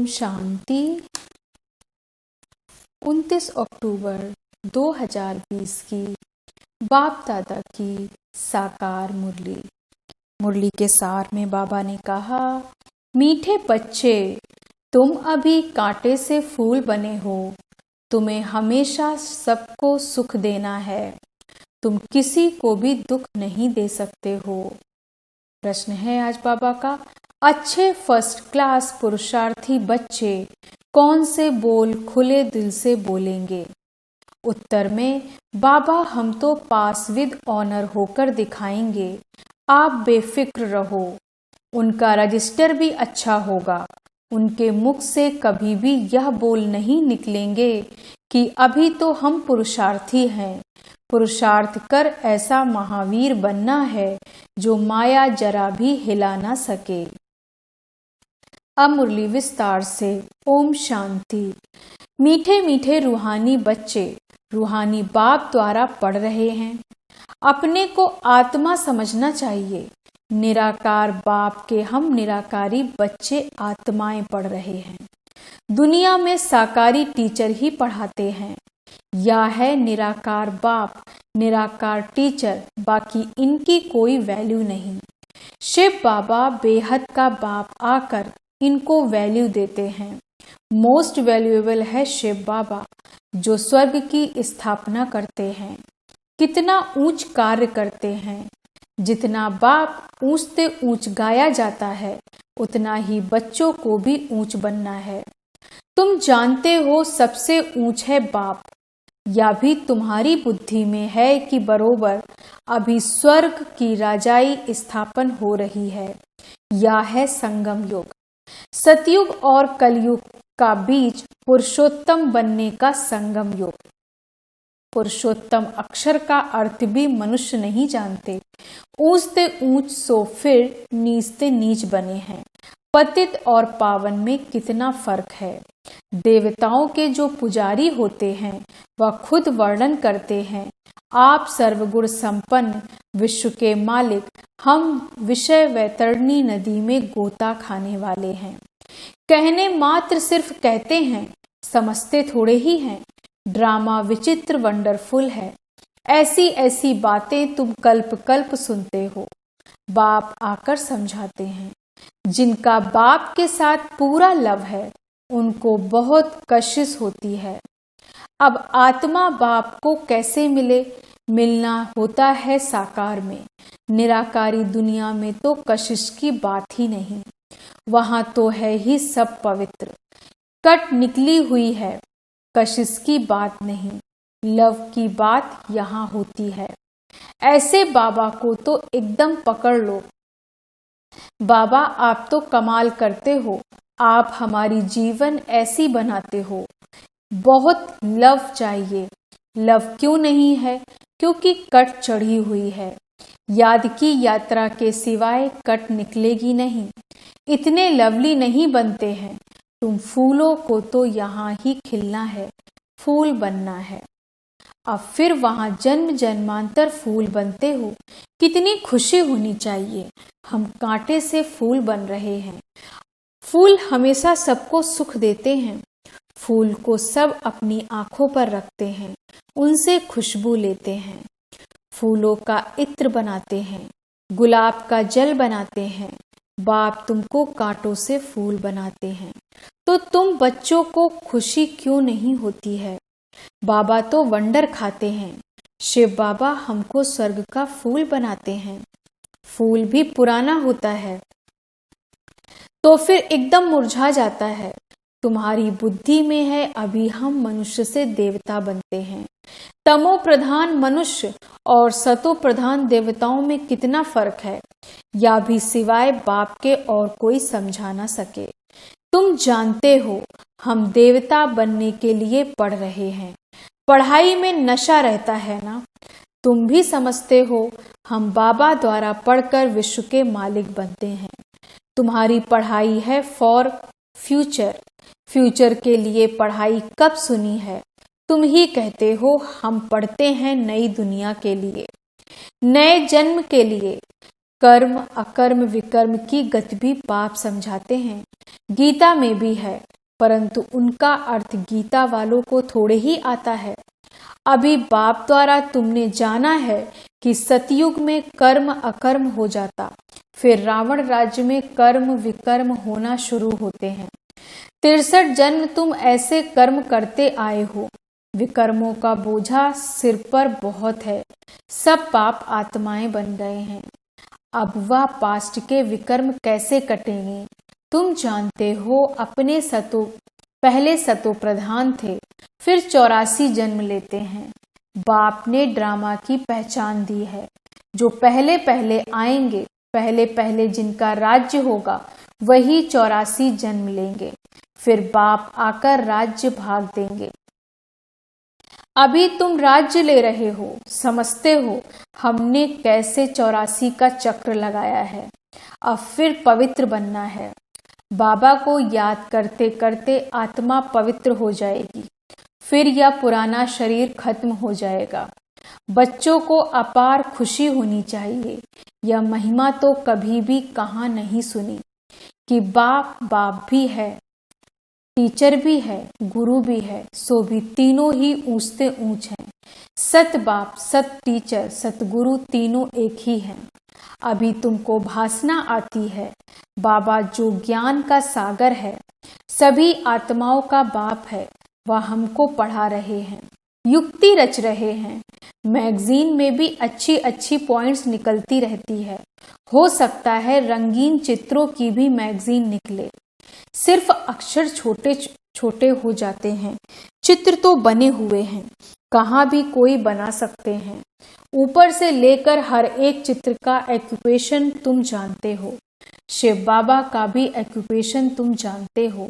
ओम शांति। 29 अक्टूबर 2020 की बाप दादा की साकार मुरली के सार में बाबा ने कहा, मीठे बच्चे, तुम अभी कांटे से फूल बने हो। तुम्हें हमेशा सबको सुख देना है। तुम किसी को भी दुख नहीं दे सकते हो। प्रश्न है आज बाबा का, अच्छे फर्स्ट क्लास पुरुषार्थी बच्चे कौन से बोल खुले दिल से बोलेंगे? उत्तर में बाबा, हम तो पास विद ऑनर होकर दिखाएंगे। आप बेफिक्र रहो। उनका रजिस्टर भी अच्छा होगा। उनके मुख से कभी भी यह बोल नहीं निकलेंगे कि अभी तो हम पुरुषार्थी हैं। पुरुषार्थ कर ऐसा महावीर बनना है जो माया जरा भी हिला ना सके। अब मुरली विस्तार से। ओम शांति। मीठे मीठे रूहानी बच्चे रूहानी बाप द्वारा पढ़ रहे हैं। अपने को आत्मा समझना चाहिए। निराकार बाप के हम निराकारी बच्चे आत्माएं पढ़ रहे हैं। दुनिया में साकारी टीचर ही पढ़ाते हैं। या है निराकार बाप, निराकार टीचर, बाकी इनकी कोई वैल्यू नहीं। शिव बाबा बेहद का बाप आकर इनको वैल्यू देते हैं। मोस्ट वैल्यूएबल है शिव बाबा, जो स्वर्ग की स्थापना करते हैं। कितना ऊंच कार्य करते हैं। जितना बाप ऊंचते ऊंच गाया जाता है, उतना ही बच्चों को भी ऊंच बनना है। तुम जानते हो सबसे ऊंच है बाप। या भी तुम्हारी बुद्धि में है कि बरोबर अभी स्वर्ग की राजाई स्थापन हो रही है। या है संगम युग। सतयुग और कलयुग का बीच पुरुषोत्तम बनने का संगम युग। पुरुषोत्तम अक्षर का अर्थ भी मनुष्य नहीं जानते। ऊंचते ऊंच सो फिर नीचते नीच बने हैं। पतित और पावन में कितना फर्क है। देवताओं के जो पुजारी होते हैं वह खुद वर्णन करते हैं, आप सर्वगुण संपन्न विश्व के मालिक, हम विषय वैतरणी नदी में गोता खाने वाले हैं। कहने मात्र सिर्फ कहते हैं, समझते थोड़े ही हैं। ड्रामा विचित्र वंडरफुल है। ऐसी ऐसी बातें तुम कल्प कल्प सुनते हो। बाप आकर समझाते हैं। जिनका बाप के साथ पूरा लव है, उनको बहुत कशिश होती है। अब आत्मा बाप को कैसे मिले? मिलना होता है साकार में। निराकारी दुनिया में तो कशिश की बात ही नहीं। वहां तो है ही सब पवित्र। कट निकली हुई है। कशिश की बात नहीं, लव की बात यहाँ होती है। ऐसे बाबा को तो एकदम पकड़ लो। बाबा, आप तो कमाल करते हो। आप हमारी जीवन ऐसी बनाते हो। बहुत लव चाहिए। लव क्यों नहीं है? क्योंकि कट चढ़ी हुई है। याद की यात्रा के सिवाय कट निकलेगी नहीं। इतने लवली नहीं बनते हैं। तुम फूलों को तो यहाँ ही खिलना है, फूल बनना है। अब फिर वहां जन्म जन्मांतर फूल बनते हो। कितनी खुशी होनी चाहिए। हम कांटे से फूल बन रहे हैं। फूल हमेशा सबको सुख देते हैं। फूल को सब अपनी आंखों पर रखते हैं, उनसे खुशबू लेते हैं। फूलों का इत्र बनाते हैं, गुलाब का जल बनाते हैं। बाप तुमको कांटों से फूल बनाते हैं, तो तुम बच्चों को खुशी क्यों नहीं होती है? बाबा तो वंडर खाते हैं। शिव बाबा हमको स्वर्ग का फूल बनाते हैं। फूल भी पुराना होता है तो फिर एकदम मुरझा जाता है। तुम्हारी बुद्धि में है अभी हम मनुष्य से देवता बनते हैं। तमो प्रधान मनुष्य और सतो प्रधान देवताओं में कितना फर्क है, या भी सिवाय बाप के और कोई समझा ना सके। तुम जानते हो हम देवता बनने के लिए पढ़ रहे हैं। पढ़ाई में नशा रहता है ना। तुम भी समझते हो हम बाबा द्वारा पढ़कर विश्व के मालिक बनते हैं। तुम्हारी पढ़ाई है फॉर फ्यूचर। फ्यूचर के लिए पढ़ाई कब सुनी है? तुम ही कहते हो हम पढ़ते हैं नई दुनिया के लिए, नए जन्म के लिए। कर्म अकर्म विकर्म की गति भी बाप समझाते हैं। गीता में भी है, परंतु उनका अर्थ गीता वालों को थोड़े ही आता है। अभी बाप द्वारा तुमने जाना है कि सतयुग में कर्म अकर्म हो जाता, फिर रावण राज्य में कर्म विकर्म होना शुरू होते हैं। 63 जन्म तुम ऐसे कर्म करते आए हो। विकर्मों का बोझा सिर पर बहुत है, सब पाप आत्माएं बन गए हैं। अब वह पास्ट के विकर्म कैसे कटेंगे? तुम जानते हो अपने पहले सतो प्रधान थे, फिर 84 जन्म लेते हैं। बाप ने ड्रामा की पहचान दी है। जो पहले पहले आएंगे, पहले पहले जिनका राज्य होगा, वही 84 जन्म लेंगे। फिर बाप आकर राज्य भाग देंगे। अभी तुम राज्य ले रहे हो, समझते हो हमने कैसे 84 का चक्र लगाया है। अब फिर पवित्र बनना है। बाबा को याद करते करते आत्मा पवित्र हो जाएगी, फिर यह पुराना शरीर खत्म हो जाएगा। बच्चों को अपार खुशी होनी चाहिए। यह महिमा तो कभी भी कहाँ नहीं सुनी कि बाप बाप भी है, टीचर भी है, गुरु भी है, सो भी तीनों ही ऊंचते ऊंच हैं। सत बाप, सत टीचर, सतगुरु तीनों एक ही हैं। अभी तुमको भासना आती है। बाबा जो ज्ञान का सागर है, सभी आत्माओं का बाप है, वह हमको पढ़ा रहे हैं, युक्ति रच रहे हैं। मैगजीन में भी अच्छी अच्छी पॉइंट्स निकलती रहती है। हो सकता है रंगीन चित्रों की भी मैगजीन निकले। सिर्फ अक्षर छोटे छोटे हो जाते हैं, चित्र तो बने हुए हैं, कहाँ भी कोई बना सकते हैं। ऊपर से लेकर हर एक चित्र का एक्यूपेशन तुम जानते हो। शिव बाबा का भी एक्यूपेशन तुम जानते हो।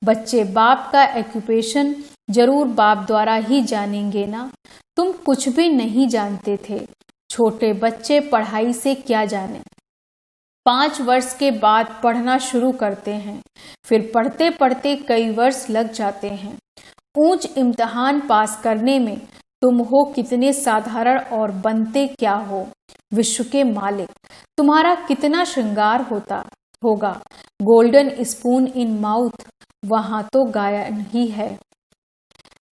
बच्चे बाप का एक्यूपेशन जरूर बाप द्वारा ही जानेंगे ना। तुम कुछ भी नहीं जानते थे। छोटे बच्चे पढ़ाई से क्या जाने। 5 वर्ष के बाद पढ़ना शुरू करते हैं, फिर पढ़ते पढ़ते कई वर्ष लग जाते हैं। ऊंच इम्तिहान पास करने में तुम हो कितने साधारण और बनते क्या हो विश्व के मालिक। तुम्हारा कितना श्रृंगार होगा। गोल्डन स्पून इन माउथ, वहां तो गायन ही है।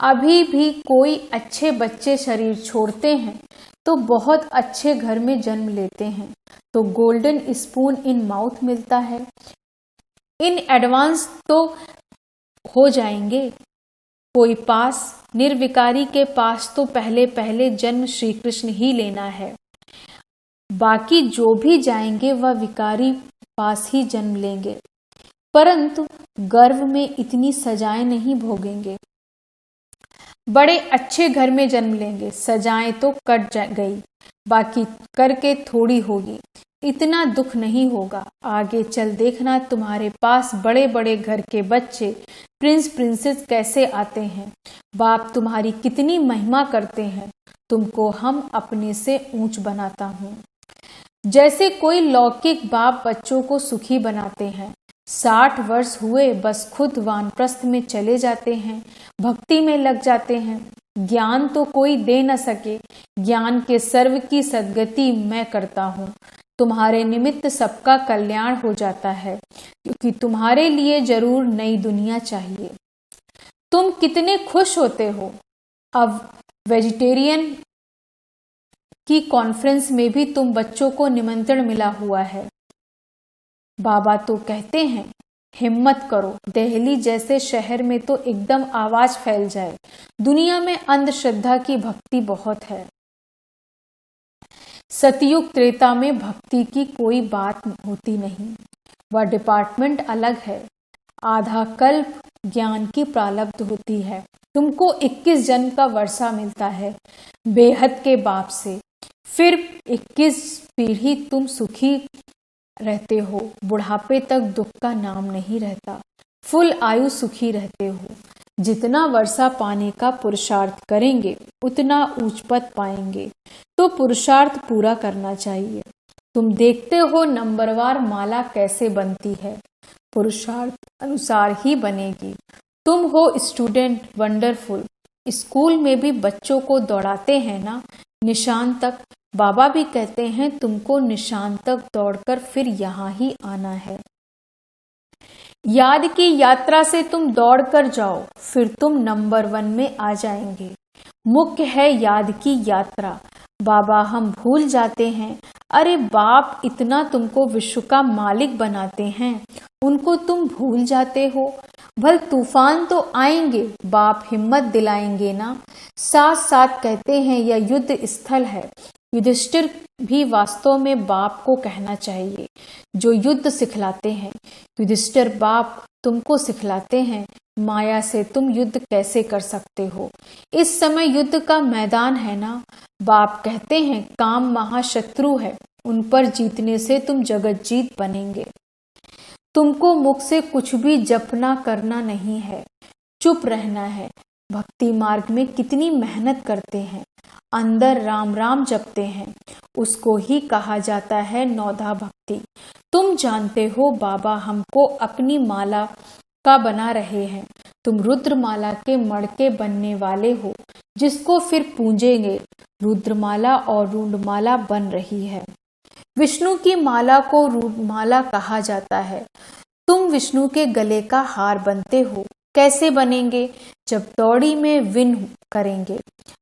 अभी भी कोई अच्छे बच्चे शरीर छोड़ते हैं तो बहुत अच्छे घर में जन्म लेते हैं, तो गोल्डन स्पून इन माउथ मिलता है। इन एडवांस तो हो जाएंगे। कोई पास, निर्विकारी के पास तो पहले पहले जन्म श्री कृष्ण ही लेना है। बाकी जो भी जाएंगे वह विकारी पास ही जन्म लेंगे, परंतु गर्व में इतनी सजाएं नहीं भोगेंगे। बड़े अच्छे घर में जन्म लेंगे, सजाएं तो कट गई, बाकी करके थोड़ी होगी। इतना दुख नहीं होगा। आगे चल देखना, तुम्हारे पास बड़े बड़े घर के बच्चे प्रिंस प्रिंसेस कैसे आते हैं। बाप तुम्हारी कितनी महिमा करते हैं। तुमको हम अपने से ऊंच बनाता हूँ। जैसे कोई लौकिक बाप बच्चों को सुखी बनाते हैं। 60 वर्ष हुए बस खुद वानप्रस्थ में चले जाते हैं, भक्ति में लग जाते हैं। ज्ञान तो कोई दे न सके। ज्ञान के सर्व की सद्गति मैं करता हूँ। तुम्हारे निमित्त सबका कल्याण हो जाता है, क्योंकि तुम्हारे लिए जरूर नई दुनिया चाहिए। तुम कितने खुश होते हो। अब वेजिटेरियन की कॉन्फ्रेंस में भी तुम बच्चों को निमंत्रण मिला हुआ है। बाबा तो कहते हैं हिम्मत करो। दिल्ली जैसे शहर में तो एकदम आवाज फैल जाए। दुनिया में अंधश्रद्धा की भक्ति बहुत है। सतयुग त्रेता में भक्ति की कोई बात होती नहीं, वह डिपार्टमेंट अलग है। आधा कल्प ज्ञान की प्रारब्ध होती है। तुमको 21 जन्म का वर्षा मिलता है बेहद के बाप से। फिर 21 पीढ़ी तुम सुखी रहते हो। बुढ़ापे तक दुख का नाम नहीं रहता। फुल आयु सुखी रहते हो। जितना वर्षा पाने का पुरुषार्थ करेंगे उतना ऊंच पद पाएंगे, तो पुरुषार्थ पूरा करना चाहिए। तुम देखते हो नंबरवार माला कैसे बनती है, पुरुषार्थ अनुसार ही बनेगी। तुम हो स्टूडेंट वंडरफुल। स्कूल में भी बच्चों को दौड़ाते हैं ना निशान तक। बाबा भी कहते हैं तुमको निशान तक दौड़कर फिर यहाँ ही आना है। याद की यात्रा से तुम दौड़ कर जाओ, फिर तुम नंबर 1 में आ जाएंगे। मुख्य है याद की यात्रा। बाबा हम भूल जाते हैं। अरे बाप इतना तुमको विश्व का मालिक बनाते हैं, उनको तुम भूल जाते हो। भल तूफान तो आएंगे, बाप हिम्मत दिलाएंगे ना। साथ साथ कहते हैं यह युद्ध स्थल है। युधिष्ठिर भी वास्तव में बाप को कहना चाहिए, जो युद्ध सिखलाते हैं। युधिष्ठिर बाप तुमको सिखलाते हैं, माया से तुम युद्ध कैसे कर सकते हो। इस समय युद्ध का मैदान है ना। बाप कहते हैं काम महाशत्रु है, उन पर जीतने से तुम जगत जीत बनेंगे। तुमको मुख से कुछ भी जपना करना नहीं है, चुप रहना है। भक्ति मार्ग में कितनी मेहनत करते हैं, अंदर राम राम जपते हैं, उसको ही कहा जाता है नौधा भक्ति। तुम जानते हो बाबा हमको अपनी माला का बना रहे हैं। तुम रुद्रमाला के मड़के बनने वाले हो, जिसको फिर पूजेंगे। रुद्रमाला और रूंडमाला बन रही है। विष्णु की माला को रूंडमाला कहा जाता है। तुम विष्णु के गले का हार बनते हो। कैसे बनेंगे? जब दौड़ी में विन करेंगे।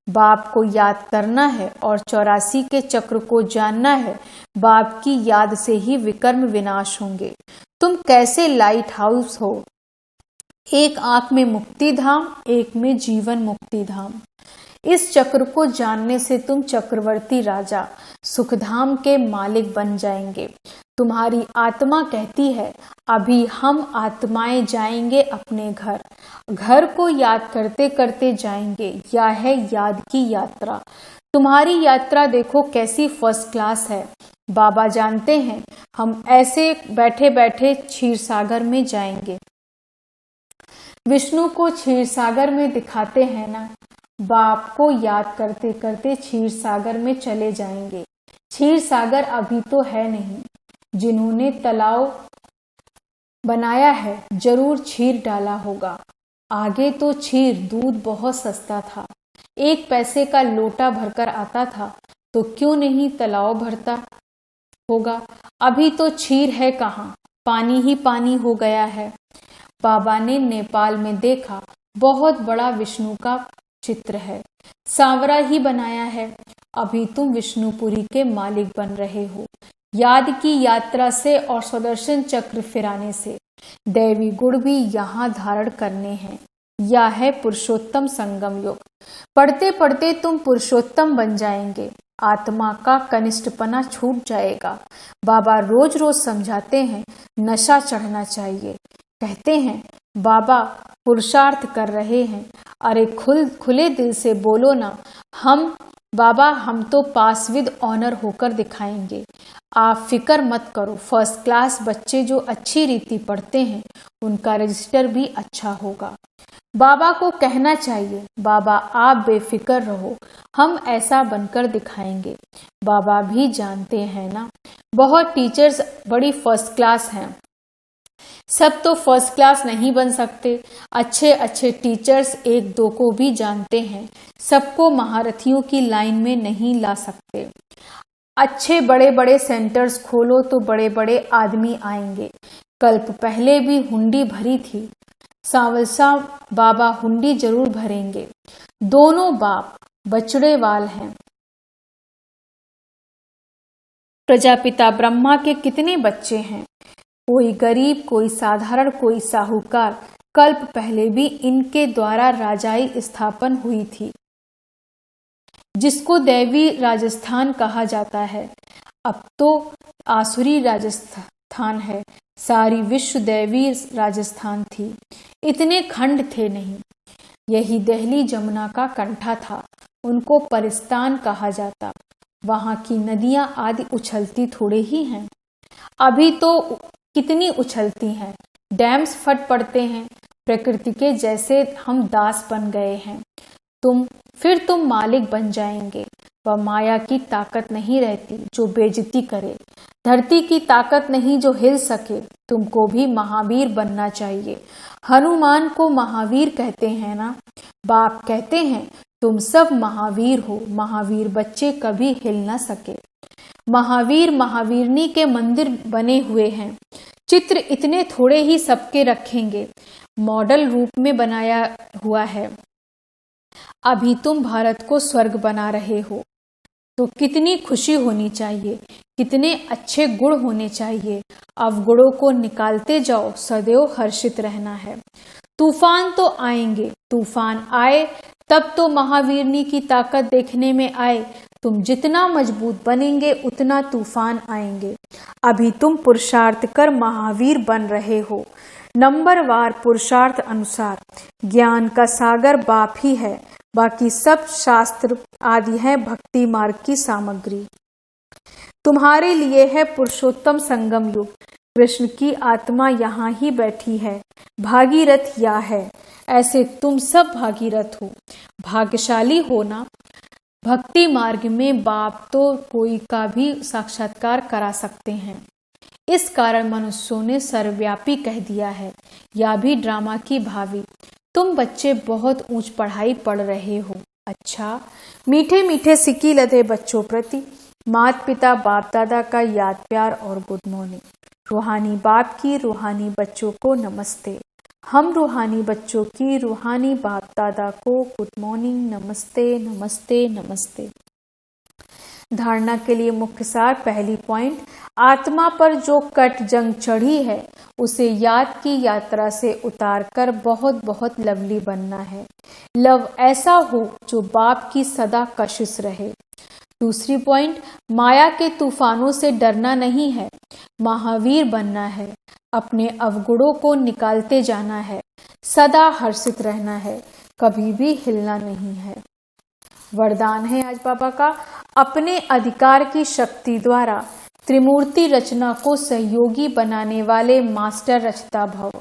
बाप को याद करना है और 84 के चक्र को जानना है। बाप की याद से ही विकर्म विनाश होंगे। तुम कैसे लाइट हाउस हो, एक आंख में मुक्ति धाम, एक में जीवन मुक्ति धाम। इस चक्र को जानने से तुम चक्रवर्ती राजा सुखधाम के मालिक बन जाएंगे। तुम्हारी आत्मा कहती है अभी हम आत्माएं जाएंगे अपने घर। घर को याद करते करते जाएंगे। यह है याद की यात्रा। तुम्हारी यात्रा देखो कैसी फर्स्ट क्लास है। बाबा जानते हैं हम ऐसे बैठे बैठे क्षीर सागर में जाएंगे। विष्णु को क्षीर सागर में दिखाते हैं ना। बाप को याद करते करते क्षीर सागर में चले जाएंगे। क्षीर सागर अभी तो है नहीं। जिन्होंने तालाब बनाया है जरूर क्षीर डाला होगा। आगे तो क्षीर दूध बहुत सस्ता था, 1 पैसे का लोटा भरकर आता था, तो क्यों नहीं तालाब भरता होगा। अभी तो क्षीर है कहाँ, पानी ही पानी हो गया है। बाबा ने नेपाल में देखा, बहुत बड़ा विष्णु का चित्र है, सांवरा ही बनाया है। अभी तुम विष्णुपुरी के मालिक बन रहे हो। याद की यात्रा से और सुदर्शन चक्र फिराने से दैवी गुण भी यहाँ धारण करने हैं। यह है पुरुषोत्तम संगम योग। पढ़ते पढ़ते तुम पुरुषोत्तम बन जाएंगे। आत्मा का कनिष्ठपना छूट जाएगा। बाबा रोज रोज समझाते हैं नशा चढ़ना चाहिए। कहते हैं बाबा पुरुषार्थ कर रहे हैं। अरे खुले दिल से बोलो ना। हम तो पास विद ऑनर होकर दिखाएंगे। आप फिक्र मत करो। फर्स्ट क्लास बच्चे जो अच्छी रीति पढ़ते हैं उनका रजिस्टर भी अच्छा होगा। बाबा को कहना चाहिए बाबा आप बेफिक्र रहो, हम ऐसा बनकर दिखाएंगे। बाबा भी जानते हैं ना, बहुत टीचर्स बड़ी फर्स्ट क्लास हैं। सब तो फर्स्ट क्लास नहीं बन सकते। अच्छे अच्छे टीचर्स 1-2 को भी जानते हैं। सबको महारथियों की लाइन में नहीं ला सकते। अच्छे बड़े बड़े सेंटर्स खोलो तो बड़े बड़े आदमी आएंगे। कल्प पहले भी हुंडी भरी थी। सांवलसा बाबा हुंडी जरूर भरेंगे। दोनों बाप बछड़े वाल हैं। प्रजापिता ब्रह्मा के कितने बच्चे हैं, कोई गरीब, कोई साधारण, कोई साहूकार। कल्प पहले भी इनके द्वारा राजाई स्थापन हुई थी, जिसको दैवी राजस्थान कहा जाता है। अब तो आसुरी राजस्थान है। सारी विश्व दैवी राजस्थान थी। इतने खंड थे नहीं। यही दहली जमुना का कंठा था। उनको परिस्तान कहा जाता। वहां की नदियां आदि उछलती थोड़े ही हैं। अभी तो कितनी उछलती हैं। डैम्स फट पड़ते हैं। प्रकृति के जैसे हम दास बन गए हैं। फिर तुम मालिक बन जाएंगे। वह माया की ताकत नहीं रहती जो बेइज्जती करे। धरती की ताकत नहीं जो हिल सके। तुमको भी महावीर बनना चाहिए। हनुमान को महावीर कहते हैं ना। बाप कहते हैं तुम सब महावीर हो। महावीर बच्चे कभी हिल न सके। महावीर महावीरनी के मंदिर बने हुए हैं। चित्र इतने थोड़े ही सबके रखेंगे, मॉडल रूप में बनाया हुआ है। अभी तुम भारत को स्वर्ग बना रहे हो, तो कितनी खुशी होनी चाहिए, कितने अच्छे गुण होने चाहिए। अवगुणों को निकालते जाओ, सदैव हर्षित रहना है। तूफान तो आएंगे, तूफान आए तब तो महावीरनी की ताकत देखने में आए। तुम जितना मजबूत बनेंगे उतना तूफान आएंगे। अभी तुम पुरुषार्थ कर महावीर बन रहे हो। नंबरवार पुरुषार्थ अनुसार ज्ञान का सागर बाप ही है, बाकी सब शास्त्र आदि है भक्ति मार्ग की सामग्री। तुम्हारे लिए है पुरुषोत्तम संगम युग। कृष्ण की आत्मा यहाँ ही बैठी है, भागीरथ या है। ऐसे तुम सब भागीरथ हो, भाग्यशाली हो ना। भक्ति मार्ग में बाप तो कोई का भी साक्षात्कार करा सकते हैं। इस कारण मनुष्यों ने सर्वव्यापी कह दिया है, या भी ड्रामा की भावी। तुम बच्चे बहुत ऊंच पढ़ाई पढ़ रहे हो। अच्छा, मीठे मीठे सिक्की लदे बच्चों प्रति माता पिता बाप दादा का याद प्यार और गुड मॉर्निंग। रूहानी बाप की रूहानी बच्चों को नमस्ते। हम रूहानी बच्चों की रूहानी बाप दादा को गुड मॉर्निंग, नमस्ते नमस्ते नमस्ते। धारणा के लिए मुख्य सार। पहली पॉइंट, आत्मा पर जो कट जंग चढ़ी है उसे याद की यात्रा से उतारकर बहुत बहुत लवली बनना है। लव ऐसा हो जो बाप की सदा कशिश रहे। दूसरी पॉइंट, माया के तूफानों से डरना नहीं है, महावीर बनना है। अपने अवगुणों को निकालते जाना है, सदा हर्षित रहना है, कभी भी हिलना नहीं है। वरदान है आज बाबा का, अपने अधिकार की शक्ति द्वारा त्रिमूर्ति रचना को सहयोगी बनाने वाले मास्टर रचता भव।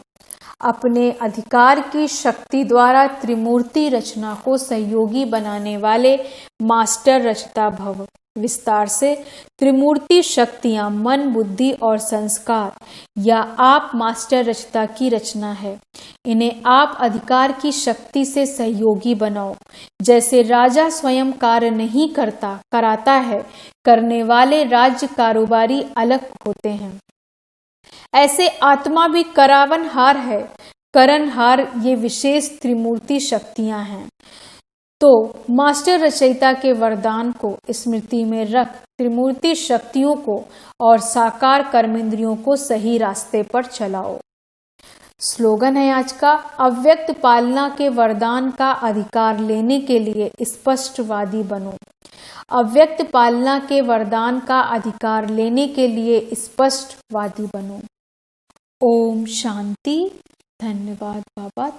अपने अधिकार की शक्ति द्वारा त्रिमूर्ति रचना को सहयोगी बनाने वाले मास्टर रचता भव। विस्तार से, त्रिमूर्ति शक्तियां मन, बुद्धि और संस्कार या आप मास्टर रचता की रचना है। इन्हें आप अधिकार की शक्ति से सहयोगी बनाओ। जैसे राजा स्वयं कार्य नहीं कराता है, करने वाले राज्य कारोबारी अलग होते हैं। ऐसे आत्मा भी करावनहार है, करणहार ये विशेष त्रिमूर्ति शक्तियां हैं। तो मास्टर रचयिता के वरदान को स्मृति में रख त्रिमूर्ति शक्तियों को और साकार कर्मेंद्रियों को सही रास्ते पर चलाओ। स्लोगन है आज का, अव्यक्त पालना के वरदान का अधिकार लेने के लिए स्पष्टवादी बनो। अव्यक्त पालना के वरदान का अधिकार लेने के लिए स्पष्टवादी बनो। ओम शांति। धन्यवाद बाबा।